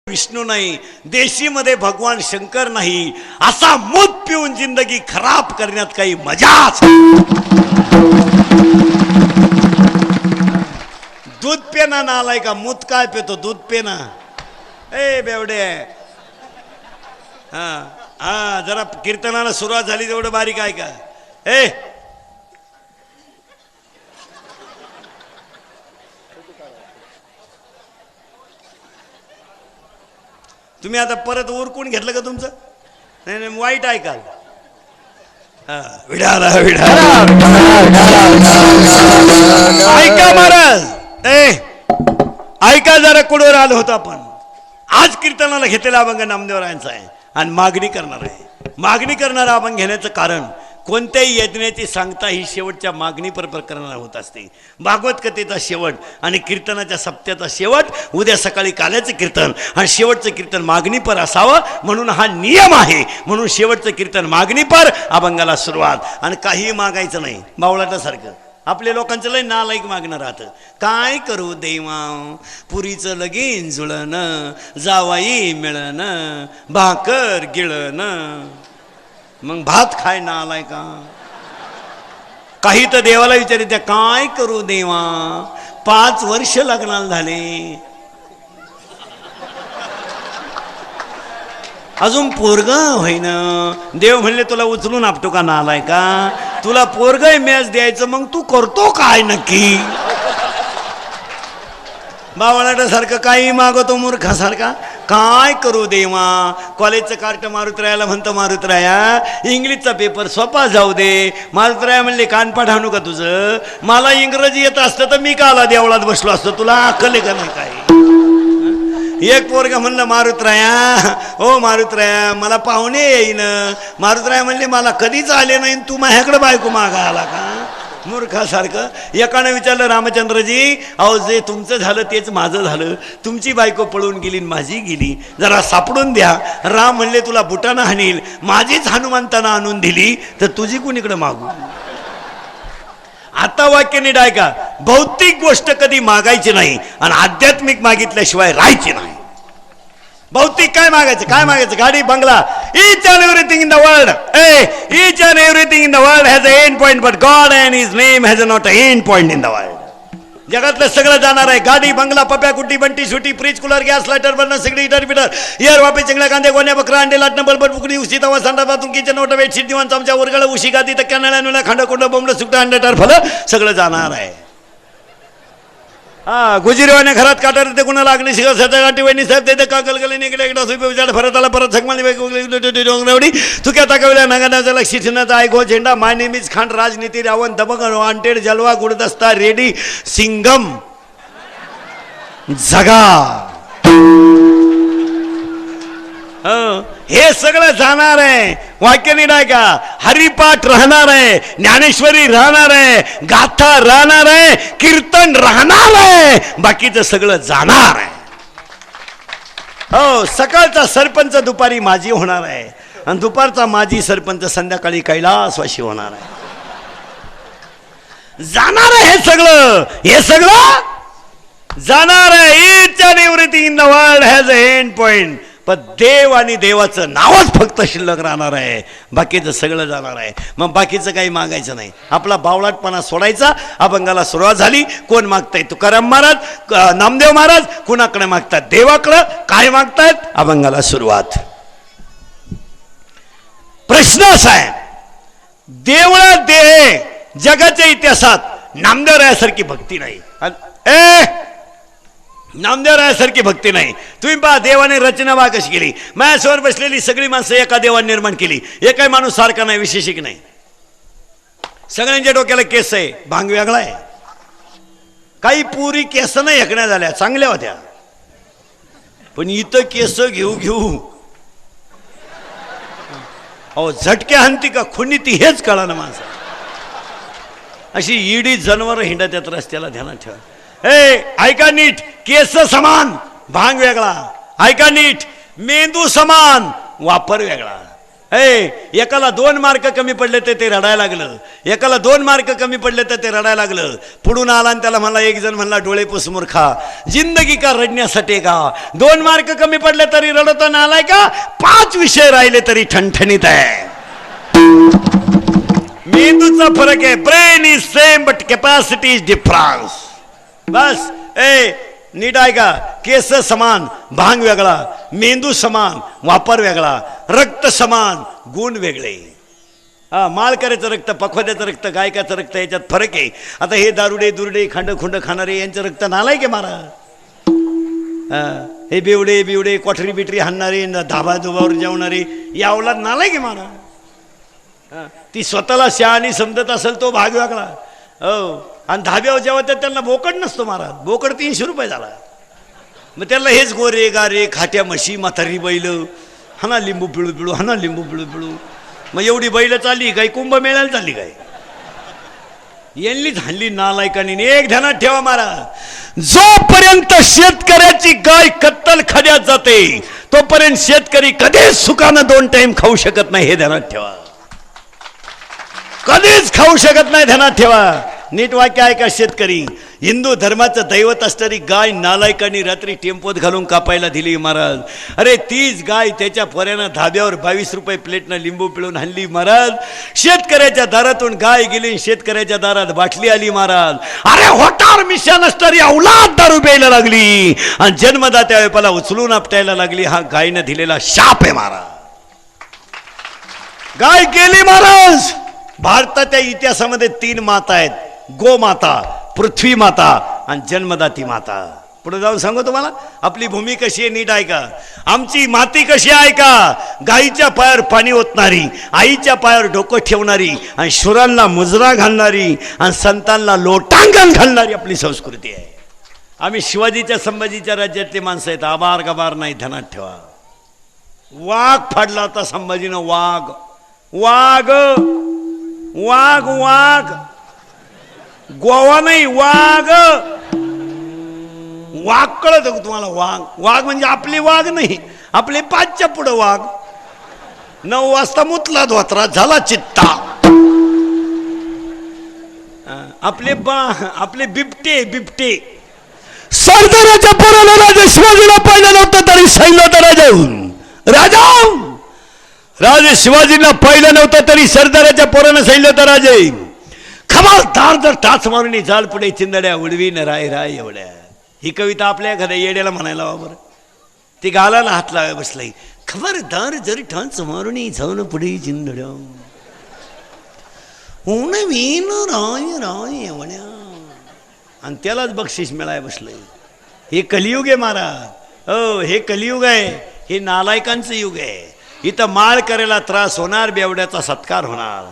विष्णू नाही, देशीमध्ये भगवान शंकर नाही, असा मूत पिऊन जिंदगी खराब करण्यात काही मजाच. दूध पेना ना आलाय का? मूत काय पितो? दूध पेना. ए बेवडे. हा हा, जरा कीर्तनाला सुरुवात झाली तेवढं बारीक आहे का? ए तुम्ही आता परत उरकून घेतलं का तुमचं? नाही नाही, वाईट ऐकाल. विडाला विडाला ऐका महाराज. ऐका जरा, कुडवर आलो होतो आपण. आज कीर्तनाला घेतलेला अभंग नामदेवरायांचा आहे आणि मागणी करणार आहे. मागणी करणारा अभंग घेण्याचं कारण, कोणत्याही यज्ञाची सांगता ही शेवटच्या मागणीपर प्रकरणाला होत असते. भागवत कथेचा शेवट आणि कीर्तनाच्या सप्त्याचा शेवट, उद्या सकाळी काल्याचं कीर्तन आणि शेवटचं कीर्तन मागणीपर असावं म्हणून हा नियम आहे. म्हणून शेवटचं कीर्तन मागणीपर, अभंगाला सुरुवात. आणि काहीही मागायचं नाही बावळाटासारखं. आपल्या लोकांचं लय नालायक मागणं राहतं. काय करू देवा पुरीचं लगीन जुळणं, जावाई मिळणं, भाकर गिळणं. मग भात खाय ना आलाय का? काही तर देवाला विचारित, काय करू देवा 5 वर्ष लग्नाला झाले, अजून पोरग होईन. देव म्हणले तुला उचलून आपटो का ना आलाय का? तुला पोरग मॅच द्यायचं, मग तू करतो काय नक्की? बावळाटासारखं काही मागवतो मूर्खासारखा. काय करू देवा कॉलेजचं कार्ट मारुतरायाला म्हणतो, मारुतराया इंग्लिशचा पेपर सोपा जाऊ दे. मारुतराया म्हणले कानपाठ आणू का तुझं? मला इंग्रजी येत असतं तर मी काला देवळात बसलो असतो. तुला अक्कल आहे का नाही काय? एक पोरगा म्हणलं मारुतराया, हो मारुतराया मला पाहुणे येईन. मारुतराया म्हणले मला कधीच आले नाही, तू माझ्याकडे बायको मागा आला का? मूर्खासारखं. एकानं विचारलं रामचंद्रजी, अहो जे तुमचं झालं तेच माझं झालं. तुमची बायको पळून गेली, माझी गेली, जरा सापडून द्या. राम म्हणले तुला बुटानं हाणील, माझीच हनुमंतानं आणून दिली तर तुझी कुणीकडे मागू? आता वाक्य नीट ऐका. भौतिक गोष्ट कधी मागायची नाही आणि आध्यात्मिक मागितल्याशिवाय राहायची नाही. भौतिक काय मागायचं? काय मागायचं? गाडी, बंगला, each and everything in the world. Each and everything in the world has an end point, but God and His name has not an end point in the world. जगातलं सगळं जाणार आहे. गाडी, बंगला, पप्या, कुट्टी, बंटी, सुटी, fridge, cooler, gas, lighter, burner, सिगडी, हिटर, बिटर, एअर, वापे, चिंगड्या, कांदे, गोण्या, बकरा, अंडे, लाटणं, बलबट, बुकडी, उशी, तवा, सांडा, बाथरूम, किचन, ओटा, बेडशीट, दिवाण, चमचा, उरगळ, उशी, गादी, तक्क्या, नळ्या, नुळ्या, खांड, कोंड, बोंबड, सुकटा, अंडे, फलं सगळं जाणार आहे. हा, गुजिरीवाने घरात काटार ते कुणाला लागणे शिकवण्यासाठी गाठी वहिनी साहेब ते का गलगले निघले एकदा सुपे विचार भरत आला परत झकमाली डोंगरावडी तुक्या ताकवल्या नगानाचा लक्ष शिनाचा ऐको झेंडा माय नेमीज खांड राजनीती रावण दबंग वांटेड जलवा गुडदस्ता रेडी सिंगम जगा. हे सगळं जाणार आहे. वाक्य नीट आहे का? हरिपाठ राहणार आहे, ज्ञानेश्वरी राहणार आहे, गाथा राहणार आहे, कीर्तन राहणार आहे, बाकीचं सगळं जाणार आहे. हो, सकाळचा सरपंच दुपारी माजी होणार आहे आणि दुपारचा माजी सरपंच संध्याकाळी कैलासवासी होणार आहे. जाणार आहे हे सगळं. हे सगळं जाणार आहे. Each and everything in the world has a end point. पण देव आणि देवाचं नावच फक्त शिल्लक राहणार आहे, बाकीचं सगळं जाणार आहे. मग बाकीचं काही मागायचं नाही. आपला बावळाटपणा सोडायचा. अभंगाला सुरुवात झाली. कोण मागताय? तुकाराम महाराज, नामदेव महाराज. कुणाकडे मागतात? देवाकडं. काय मागतायत? अभंगाला सुरुवात. प्रश्न असा आहे, देवळात जगाच्या इतिहासात नामदेवरायासारखी भक्ती नाही. नामदेवरायासारखी भक्ती नाही. तुम्ही पहा देवाने रचना बा कशी केली. माझ्यासमोर बसलेली सगळी माणसं एका देवाने निर्माण केली. एकही माणूस सारखा नाही, विशेषिक नाही. सगळ्यांच्या डोक्याला केस आहे, भांग वेगळा आहे. काही पुरी केस नाही हेकण्या झाल्या, चांगल्या होत्या, पण इथं केस घेऊ घेऊ अहो झटक्या हंती का खुनी ती हेच कळा ना माणसं. अशी इडी जनावर हिंडत येत रस्त्याला, ध्यानात ठेवा. ऐका नीट. केस समान, भांग वेगळा. ऐका नीट. मेंदू समान, वापर वेगळा. एकाला 2 मार्क कमी पडले तर ते रडायला लागलं, एकाला 2 मार्क कमी पडले तर ते रडायला लागलं. पुढून आला आणि त्याला म्हणला, एक जण म्हणला, डोळे पुस मूर्खा, जिंदगी का रडण्यासाठी का? 2 मार्क कमी पडले तरी रडताना आलाय का? 5 विषय राहिले तरी ठणठणीत आहे. मेंदूचा फरक आहे. Brain is same but capacity is difference. बस नीट आहे का? केस समान, भांग वेगळा, मेंदू समान, वापर वेगळा, रक्त समान, गुण वेगळे. माळकऱ्याचं रक्त, पखवाद्याचं रक्त, गायकाचं रक्त, याच्यात फरक आहे. आता हे दारुडे दुर्डे खांड खाणारे यांचं रक्त नालाय की मारा. हे बेवडे बिवडे कोठरी बिटरी हाणणारे, धाबा धुबावर जेवणारे, यावला नालाय की मारा. ती स्वतःला शहाणी समजत असेल तो भाग वेगळा. आणि धाब्यावर जेव्हा तर त्यांना बोकड नसतो महाराज, बोकड 300 रुपये झाला. मग त्याला हेच गोरे गारे खाट्या म्हशी, म्हातारी बैल, हाना लिंबू पिळू पिळू, हाना लिंबू पिळू पिळू. मग एवढी बैल चालली काय? कुंभमेळ्याला चालली काय? यांनीच हाणली नालायकानी. एक ध्यानात ठेवा महाराज, जोपर्यंत शेतकऱ्याची गाय कत्तल खाण्यात जाते तोपर्यंत शेतकरी कधीच सुखानं 2 टाइम खाऊ शकत नाही. हे ध्यानात ठेवा, कधीच खाऊ शकत नाही. ध्यानात ठेवा. नीट वाक्य आहे का? शेतकरी हिंदू धर्माचं दैवत असणारी गाय नालायकांनी रात्री टेम्पोत घालून कापायला दिली महाराज. अरे तीच गाय त्याच्या पोऱ्यानं धाब्यावर 22 रुपये प्लेटनं लिंबू पिळून आणली महाराज. शेतकऱ्याच्या दारातून गाय गेली, शेतकऱ्याच्या दारात बाटली आली महाराज. अरे होटार मिशा नसणारी अवलाद दारू प्यायला लागली आणि जन्मदात्या वेपाला उचलून आपटायला लागली. हा गायनं दिलेला शाप आहे महाराज. गाय गेली महाराज. भारताच्या इतिहासामध्ये 3 माता आहेत: गोमाता, पृथ्वी माता आणि जन्मदाती माता. पुढे जाऊन सांगू तुम्हाला आपली भूमी कशी आहे. नीट आहे का? आमची माती कशी आहे का? गाईच्या पायावर पाणी ओतणारी, आईच्या पायावर डोकं ठेवणारी आणि शुरांना मुजरा घालणारी आणि संतांना लोटांगण घालणारी आपली संस्कृती आहे. आम्ही शिवाजीच्या संभाजीच्या राज्यातले माणसं आहेत. आभार गबार नाही. ध्यानात ठेवा. वाघ फाडला होता संभाजीनं. वाघ वाघ वाघ वाघ गोवा नाही, वाघ. वाघ कळत तुम्हाला? वाघ वाघ म्हणजे आपले वाघ नाही, आपले 5च्या पुढं वाघ. 9 वाजता मुतला धोत्रा झाला चित्ता. आपले बिबटे बिबटे. सरदाराच्या पोराला राजा शिवाजीला पाहिलं नव्हतं तरी सैन्य राजा राजे शिवाजींना पाहिलं नव्हतं तरी सरदाराच्या पोरानं सैन्य होता राजे. खबरदार जर टाच मारून जाळ पुढे चिंदड्या उडवीन राय राय एवढ्या. ही कविता आपल्या एखाद्या येड्याला म्हणायला वाबर. ती गालाला हात लावाय बसलाय. खबरदार जर टाच मारून जाऊन पुढे चिंदड्या उडवीन राय राय एवढ्या. आणि त्यालाच बक्षीस मिळाय बसलंय. हे कलियुग आहे महाराज. हे कलियुग आहे. हे नालायकांचं युग आहे. इथं माळ करायला त्रास होणार, बेवड्याचा सत्कार होणार,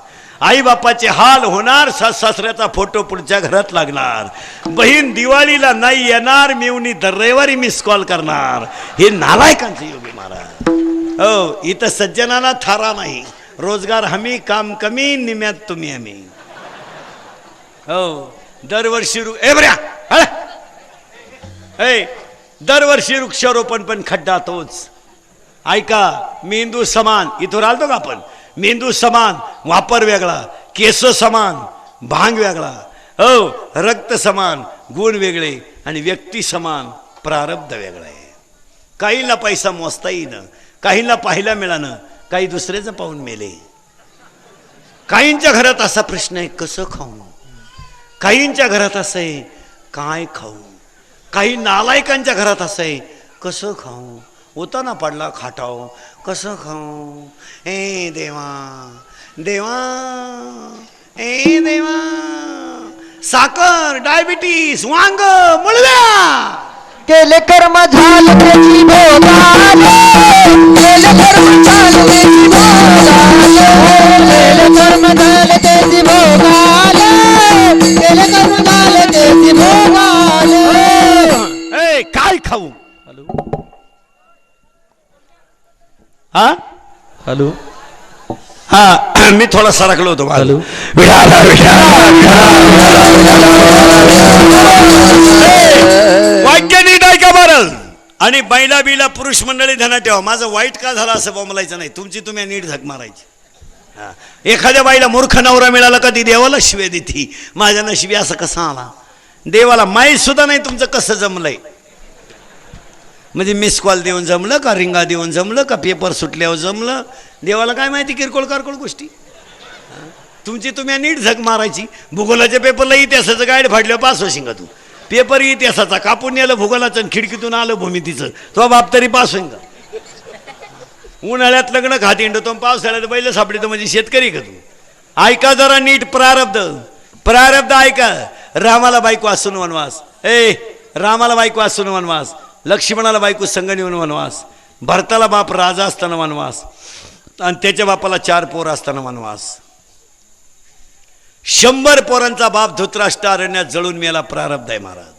आई बापाचे हाल होणार, सासऱ्याचा फोटो पुढच्या घरात लागणार, बहीण दिवाळीला नाही येणार, मिवणी दर रविवारी मिस कॉल करणार. हे नालायकांचे युग आहे महाराज. इथं सज्जनाला थारा नाही. रोजगार हमी, काम कमी, निम्यात तुम्ही आम्ही. दरवर्षी दरवर्षी वृक्षारोपण पण खड्डा तोच. ऐका, मेंदू समान. इथून आलतो का आपण? मेंदू समान, वापर वेगळा, केस समान, भांग वेगळा, रक्त समान, गुण वेगळे आणि व्यक्ती समान, प्रारब्ध वेगळं आहे. काहींना पैसा मोजता येईन, काहींना पाहायला मिळालं, काही दुसऱ्याचं पाहून मेले. काहींच्या घरात असा प्रश्न आहे, कसं खाऊ? काहींच्या घरात असं आहे, काय खाऊ? काही नालायकांच्या घरात असं आहे, कसं खाऊ? उताना पडला खाटाव, कसं खाऊ? ए देवा देवा, ए देवा. साखर, डायबिटीस, वांग, मुळव्या. केले कर्म झाले त्याची भोगाले, केले कर्म झाले त्याची भोगाले, केले कर्म झाले त्याची भोगाले, केले कर्म झाले त्याची भोगाले. काय खाऊ? हा हॅलो. हा, मी थोडा सरकलो होतो. हॅलो. वाक्य नीट आहे का बरं? आणि बैला बिला पुरुष मंडळी ध्यानात ठेवा, माझं वाईट का झालं असं बोंबलायचं नाही, तुमची तुम्ही नीट झक मारायची. एखाद्या बाईला मूर्ख नवरा मिळाला का ती देवाला शिवे देती, माझ्या नशिबी असं कसं आला, देवाला माहीत सुद्धा नाही तुमचं कसं जमलंय. म्हणजे मिस कॉल देऊन जमलं का, रिंगा देऊन जमलं का, पेपर सुटल्यावर जमलं, देवाला काय माहिती किरकोळ कारकोळ गोष्टी. तुमची तुम्ही नीट झक मारायची. भूगोलाच्या पेपरला इतिहासाचं गाईड फाडलं पास होशील का तू, पेपर इतिहासाचा कापून नेलं भूगोलाचं आणि खिडकीतून आलं भूमितीचं, तो बाप तरी पास होईन का. उन्हाळ्यात लग्न खात हिंडतो, पावसाळ्यात बैल सापडतो, म्हणजे शेतकरी का तू. ऐका जरा नीट प्रारब्ध, प्रारब्ध ऐका. रामाला बायको असून वनवास, रामाला बायको असून वनवास, लक्ष्मणाला बायको संग नेऊन वनवास, भरताला बाप राजा असताना वनवास, आणि त्याच्या बापाला 4 पोर असताना वनवास. 100 पोरांचा बाप धृतराष्ट्र अरण्यात जळून मेला, प्रारब्ध आहे महाराज.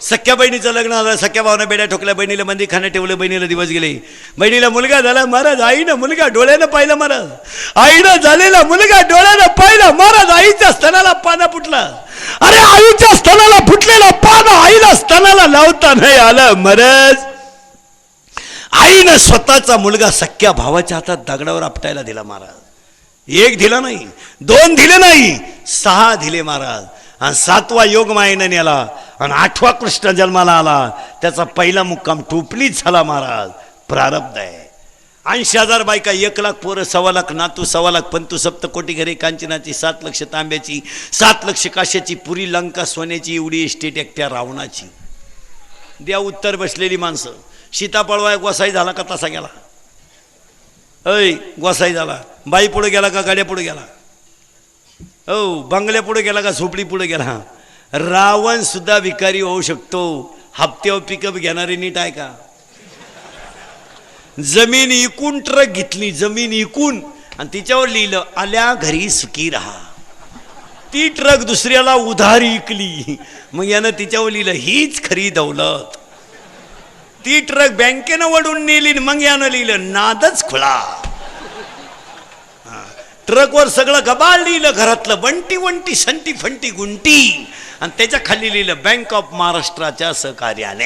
सख्या बहिणीचं लग्न झालं, सख्या भावानं बेड्या ठोकल्या, बहिणीला मंदी खाण्यात ठेवलं, बहिणीला दिवस गेले, बहिणीला मुलगा झाला महाराज, आईनं मुलगा डोळ्यानं पाहिलं महाराज, आईनं झालेला मुलगा डोळ्यानं पाहिलं महाराज, आईच्या स्तनाला पानं फुटलं. अरे आईच्या स्तनाला फुटलेला पानं आईला स्तनाला लावता नाही आलं महाराज. आईनं स्वतःचा मुलगा सख्या भावाच्या हातात दगडावर आपटायला दिला महाराज. 1 दिला नाही, 2 दिले नाही, 6 दिले महाराज. आणि 7वा योग मायेनं नेला, आणि 8वा कृष्ण जन्माला आला, त्याचा पहिला मुक्काम टोपलीच झाला महाराज. प्रारब्ध आहे. 80,000 बायका, 1,00,000 पोरं, 1,25,000 नातू, 1,25,000 पंतू, 7 कोटी घरे कांचनाची, 7 लक्ष तांब्याची, 7 लक्ष काश्याची, पुरी लंका सोन्याची, एवढी इस्टेट एकट्या रावणाची. द्या उत्तर बसलेली माणसं. सीतापळवाय गोसाई झाला का तसा गेला, गोसाई झाला. बाई पुढे गेला का गाड्या पुढे गेला, बंगल्या पुढे गेला का झोपडी पुढे गेला. रावण सुद्धा भिकारी होऊ शकतो. हप्त्यावर पिकअप घेणारे नीट आहे का. जमीन इकून ट्रक घेतली, जमीन इकून, आणि तिच्यावर लिहिलं आल्या घरी सुखी राहा. ती ट्रक दुसऱ्याला उधार इकली, मग यानं तिच्यावर लिहिलं हीच खरी दौलत. ती ट्रक बँकेनं वडून नेली, मग यानं लिहिलं नादच खुळा. ट्रकवर सगळं गबाळ लिहिलं, घरातलं बंटी वंटी संटी फंटी गुंटी, आणि त्याच्या खाली लिहिलं बँक ऑफ महाराष्ट्राच्या सहकार्याने.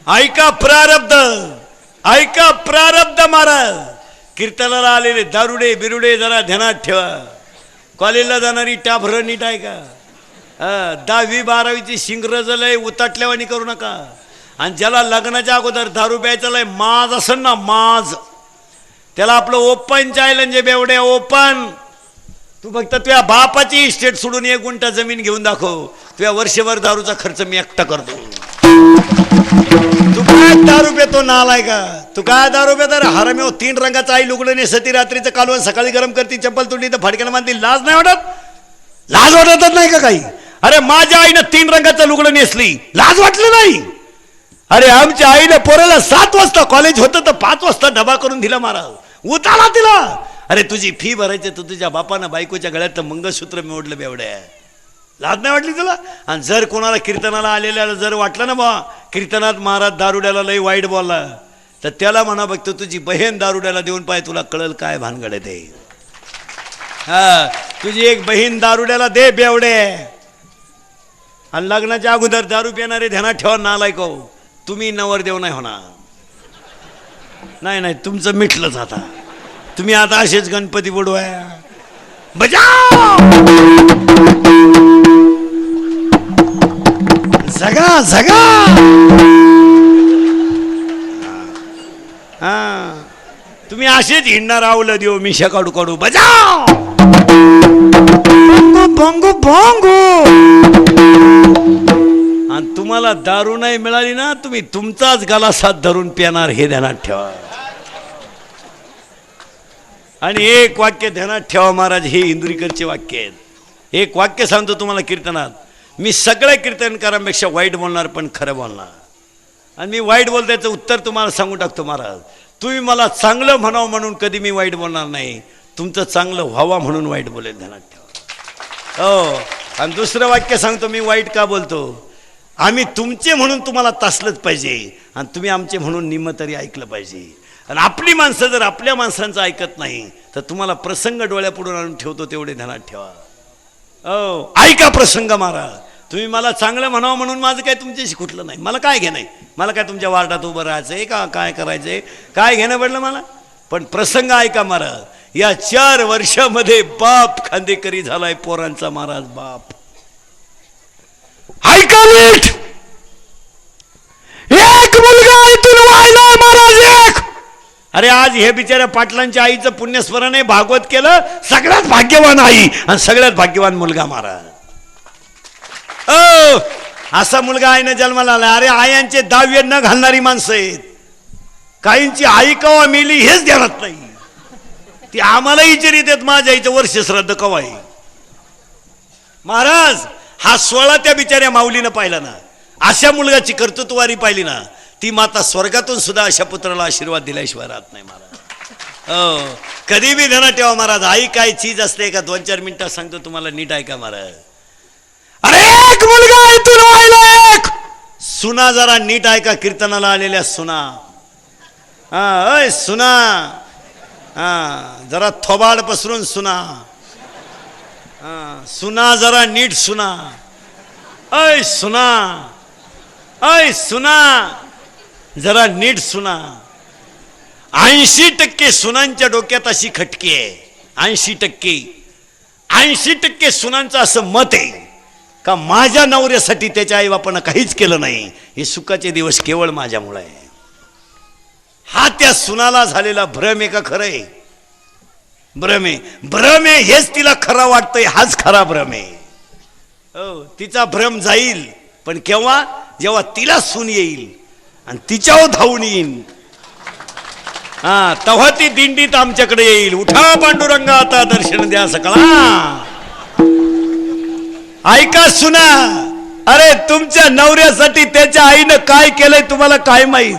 ऐका प्रारब्ध, ऐका प्रारब्ध महाराज. कीर्तनाला आलेले दारुडे बिरुडे जरा ध्यानात ठेवा. कॉलेजला जाणारी टाभर नीट आहे का. 10वी 12वीची शिंगरज लय उताटल्यावानी करू नका. आणि ज्याला लग्नाच्या अगोदर दारू प्यायचं लय माज असेल ना, माज, त्याला आपलं ओपन चायलन जे बेवड्या ओपन. तू फक्त तुझ्या बापाची इस्टेट सोडून 1 गुंठा जमीन घेऊन दाखव, तुझ्या वर्षभर दारूचा खर्च मी एकटा करतो. तू काय दारू पेतो नालाय का, तू काय दारू पेतो हरामी हो. 3 रंगाचा आई लुगडं नेसती, रात्रीचं कालवण सकाळी गरम करती, चप्पल तुडली तर फडक्याला मानती. लाज नाही वाटत, लाज वाटतच नाही का काही. अरे माझ्या आईनं 3 रंगाचं लुगडं नेसली, लाज वाटलं नाही. अरे आमच्या आईनं पोराला 7 वाजता कॉलेज होतं तर 5 वाजता डबा करून दिला महाराज, उताला तिला. अरे तुझी फी भरायची तर तुझ्या बापानं बायकोच्या गळ्यात मंगळसूत्र मोडलं बेवड्या, लाज नाही वाटली तुला. आणि जर कोणाला कीर्तनाला आलेल्याला जर वाटलं ना बा कीर्तनात महाराज दारुड्याला लई वाईट बोलला, तर त्याला म्हणा बघतो तुझी बहीण दारुड्याला देऊन पाय, तुला कळल काय भानगड आहे ते. तुझी एक बहीण दारुड्याला दे बेवडे. आणि लग्नाच्या अगोदर दारू पिणारे ध्यानात ठेवा नालायक हो, तुम्ही नवरदेव नाही होणार. नाही नाही, तुमचं मिटलंच आता. तुम्ही आता असेच गणपती बुडवाया बजाव. जगा जगा. तुम्ही असेच हिंडणार आवलं देऊ मिशा काढू काढू बजाव. भोंगू भोंगू. आणि तुम्हाला दारू नाही मिळाली ना, तुम्ही तुमचाच गला साथ धरून पिणार, हे ध्यानात ठेवा. आणि एक वाक्य ध्यानात ठेवा महाराज, हे इंदुरीकरचे वाक्य आहेत. एक वाक्य सांगतो तुम्हाला कीर्तनात. मी सगळ्या कीर्तनकारांपेक्षा वाईट बोलणार पण खरं बोलणार. आणि मी वाईट बोलतायचं उत्तर तुम्हाला सांगू टाकतो महाराज. तुम्ही मला चांगलं म्हणावं म्हणून कधी मी वाईट बोलणार नाही, तुमचं चांगलं व्हावा म्हणून वाईट बोलेल, ध्यानात ठेवा. हो. आणि दुसरं वाक्य सांगतो मी वाईट का बोलतो. आम्ही तुमचे म्हणून तुम्हाला तासलंच पाहिजे, आणि तुम्ही आमचे म्हणून निम्म तरी ऐकलं पाहिजे. आणि आपली माणसं जर आपल्या माणसांचं ऐकत नाही तर तुम्हाला प्रसंग डोळ्यापुढून आणून ठेवतो, तेवढे ध्यानात ठेवा. ऐका प्रसंग महाराज. तुम्ही मला चांगलं म्हणावं म्हणून माझं काय तुमच्याशी कुठलं नाही. मला काय घेणं आहे, मला काय तुमच्या वार्डात उभं राहायचं आहे का काय करायचं आहे, काय घेणं पडलं मला. पण प्रसंग ऐका महाराज, या 4 वर्षामध्ये बाप खांदेकरी झालाय पोरांचा महाराज. बाप ऐका नीट, एक मुलगा इथून वाहिलाय महाराज, एक. अरे आज हे बिचाऱ्या पाटलांच्या आईचं पुण्यस्मरण आहे, भागवत केलं, सगळ्यात भाग्यवान आई आणि सगळ्यात भाग्यवान मुलगा महाराज. असा मुलगा आईनं जन्माला आला. अरे आयांचे दावे न घालणारी माणसं आहेत. काहींची आई कवा मेली हेच ध्यानात नाही. ती आम्हाला विचारित आहेत माझ्या आईचं वर्ष श्राद्ध कवा आहे. महाराज हा 16 त्या बिचाऱ्या माऊलीनं पाहिला ना, अशा मुलगाची कर्तृत्ववारी पाहिली ना, ती माता स्वर्गातून सुद्धा अशा पुत्राला आशीर्वाद दिल्याशिवाय राहत नाही महाराज. कधी बी ध्यानात ठेवा महाराज, आई काय चीज असते का 2-4 मिनिटात सांगतो तुम्हाला, नीट ऐका महाराज. अरे एक मुलगा इथून व्हायला, एक सुना. जरा नीट ऐका, कीर्तनाला आलेल्या सुना. अय सुना, जरा थोबाड पसरून सुना. सुना जरा नीट सुना. अय सुना, अय सुना, जरा नीट सुना. 80% सुनांच्या डोक्यात अशी खटकी आहे. 80% सुनांचं असं मत आहे का माझ्या नवऱ्यासाठी त्याच्या आई बापानं काहीच केलं नाही, हे सुखाचे दिवस केवळ माझ्यामुळे आहे. हा त्या सुनाला झालेला भ्रम आहे का खरं आहे? भ्रम आहे. भ्रम आहे हेच तिला खरा वाटतंय, हाच खरा भ्रम आहे. हो, तिचा भ्रम जाईल, पण केव्हा? जेव्हा तिला सून येईल आणि तिच्यावर धावून येईल, तेव्हा ती दिंडीत आमच्याकडे येईल. उठा पांडुरंगा आता दर्शन द्या सकळा. ऐका सुना, अरे तुमच्या नवऱ्यासाठी त्याच्या आईनं काय केलंय तुम्हाला काय माहित?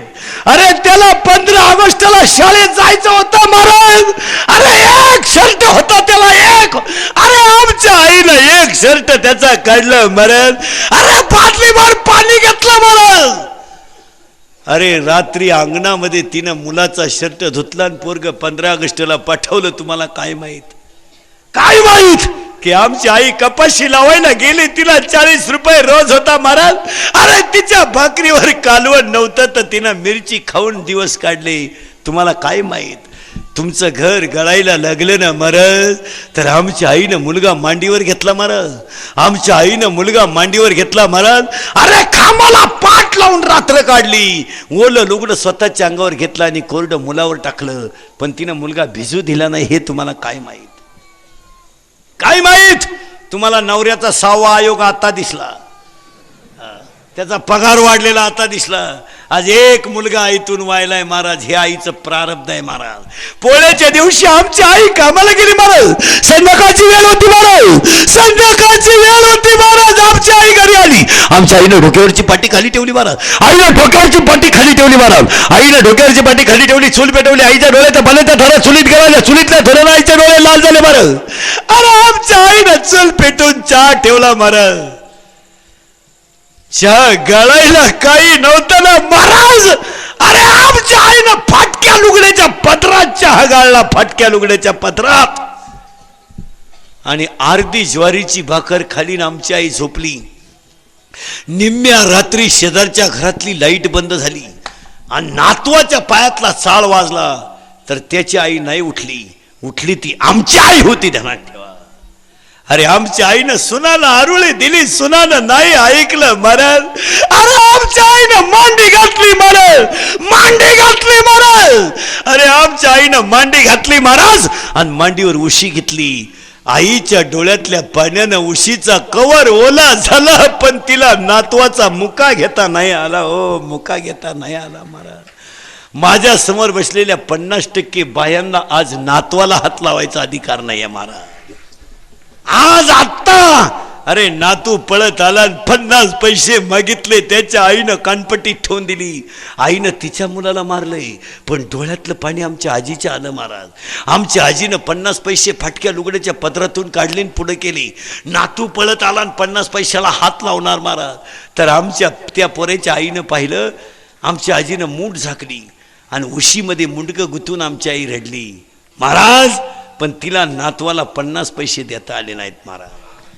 अरे त्याला 15 ऑगस्टला शाळेत जायचं होतं महाराज. अरे एक शर्ट होता त्याला, एक. अरे आमच्या आईनं एक शर्ट त्याचा काढलं महाराज. अरे बाटलीभर पाणी घेतलं महाराज. अरे रात्री अंगणामध्ये तिनं मुलाचा शर्ट धुतला आणि पोरग 15 ऑगस्टला पाठवलं. तुम्हाला काय माहित? काय माहित की आमची आई कपाशी लावायला गेली, तिला 40 रुपये रोज होता महाराज. अरे तिच्या भाकरीवर कालवण नव्हतं तर तिनं मिरची खाऊन दिवस काढले. तुम्हाला काय माहित? तुमचं घर गळायला लागलं ना महाराज, तर आमच्या आईनं मुलगा मांडीवर घेतला महाराज. आमच्या आईनं मुलगा मांडीवर घेतला महाराज. अरे खांबाला पाठ लावून रात्र काढली. ओलं लुगडं स्वतःच्या अंगावर घेतलं आणि कोरडं मुलावर टाकलं, पण तिनं मुलगा भिजू दिला नाही. हे तुम्हाला काय माहित? काय माहित? तुम्हाला नवऱ्याचा 6वा आयोग आता दिसला, त्याचा पगार वाढलेला आता दिसला. आज एक मुलगा आईतून व्हायलाय महाराज. हे आईचं प्रारब्ध आहे महाराज. पोळ्याच्या दिवशी आमची आई कामाला गेली महाराज. संध्याकाळची वेळ होती महाराज, संध्याकाळची वेळ होती महाराज. आमची आई घरी आली. आमच्या आईनं डोक्यावरची पाटी खाली ठेवली महाराज. आईनं डोक्यावरची पाटी खाली ठेवली महाराज. आईनं डोक्यावरची पाटी खाली ठेवली, चूल पेटवली. आईच्या डोळ्याचा भल्याचा थोडा चुलीत गेला, चुलीतल्या थोड्या आईच्या डोळे लाल झाले महाराज. अरे आमच्या आईनं चूल पेटून चहा ठेवला महाराज. चहा गळायला काही नव्हतं ना महाराज. अरे आमच्या आईनं फाटक्या लुगड्याच्या पदरात चहा गाळला, फाटक्या लुगड्याच्या पदरात. आणि अर्धी ज्वारीची भाकर खाली आमची आई झोपली. निम्म्या रात्री शेजारच्या घरातली लाईट बंद झाली आणि नातवाच्या पायातला चाळ वाजला, तर त्याची आई नाही उठली. उठली ती आमची आई होती, ध्यानात ठेवा. अरे आमच्या आईनं सुनाला आरुळी दिली, सुनानं नाही ऐकलं महाराज. अरे आमच्या आईनं मांडी घातली महाराज, मांडी घातली महाराज. अरे आमच्या आईनं मांडी घातली महाराज आणि मांडीवर उशी घेतली. आईच्या डोळ्यातल्या पाण्यानं उशीचा कवर ओला झाला, पण तिला नातवाचा मुका घेता नाही आला. हो, मुका घेता नाही आला महाराज. माझ्या समोर बसलेल्या 50% बायांना आज नातवाला हात लावायचा अधिकार नाही आहे महाराज. आज आत्ता अरे नातू पळत आला, 50 पैसे मागितले, त्याच्या आईनं कानपट्टी ठेवून दिली. आईनं तिच्या मुलाला मारलंय, पण डोळ्यातलं पाणी आमच्या आजीच्या आलं महाराज. आमच्या आजीनं 50 पैसे फाटक्या लुगड्याच्या पदरातून काढले आणि पुढे केली. नातू पळत आला आणि 50 पैशाला हात लावणार महाराज. तर आमच्या त्या पोरेच्या आईनं पाहिलं, आमच्या आजीनं मूठ झाकली आणि उशीमध्ये मुंडकं गुंतून आमची आई रडली महाराज. पण तिला नातवाला 50 पैसे देता आले नाहीत महाराज.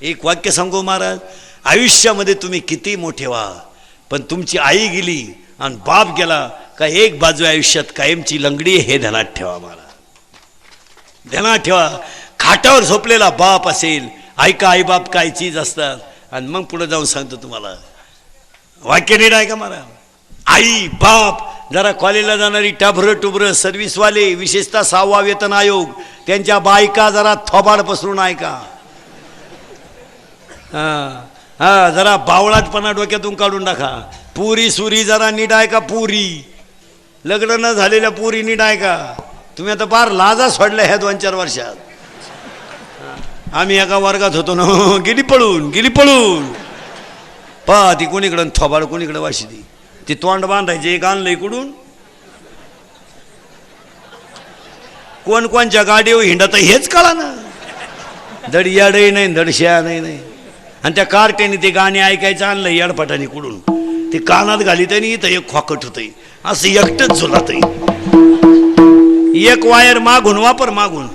एक वाक्य सांगू महाराज, आयुष्यामध्ये तुम्ही किती मोठे व्हा, पण तुमची आई गेली आणि बाप गेला का एक बाजू आयुष्यात कायमची लंगडी हे ध्यानात ठेवा. मला ध्यानात ठेवा. खाटावर झोपलेला बाप असेल, ऐका आई बाप काय चीज असतात. आणि मग पुढे जाऊन सांगतो तुम्हाला, वाक्य नीट आहे का मला. आई बाप, जरा कॉलेजला जाणारी टाभरं टुबरं सर्व्हिसवाले, विशेषतः 6वा वेतन आयोग, त्यांच्या बायका जरा थोबाड पसरून ऐका. हा जरा बावळाटपणा डोक्यातून काढून टाका. पुरी सुरी जरा नीट ऐका. पुरी लग्न न झालेल्या पुरी नीट ऐका. तुम्ही आता फार लाजा सोडल्या ह्या 2-4 वर्षात. आम्ही एका वर्गात होतो ना, गेली पळून पहा ती कोणीकडं थोबाड कोणीकडं वाशिदी. ती तोंड बांधायचे एक आणलं इकडून, कोणच्या गाडीवर हिंडत हेच कळा ना. धड याडही नाही, धडश्या नाही. आणि त्या कार्टेने ते गाणे ऐकायचं आणलं याडपटाने कुडून, ते कानात घालीत आणि इथं एक खोकट होतंय, असं एकटंच झुलातय. एक वायर मागून वापर मागून,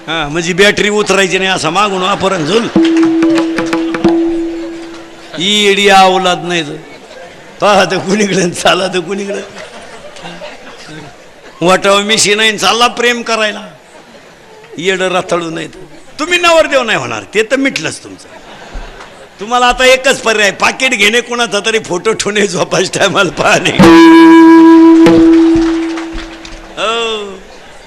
हा म्हणजे बॅटरी उतरायची नाही, असा मागून वापर आणि झुल. इडी अवलाद नाही तर पहा तर कुणीकडे चाला तर कुणीकडे वाटावं मिशी नाही चालला प्रेम करायला. येड रथळू नाही तर तुम्ही नवरदेव नाही होणार, ते तर मिटलंच तुमचं. तुम्हाला आता एकच पर्याय, पाकिट घेणे कोणाचा तरी फोटो ठेवणे, झोपाच टायमाला पाहणे.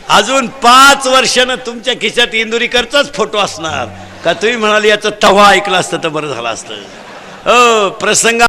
अजून 5 वर्षानं तुमच्या खिशात इंदुरीकरचाच फोटो असणार का. तुम्ही म्हणाले याचं तवा ऐकलं असतं तर बरं झालं असतं. प्रसंग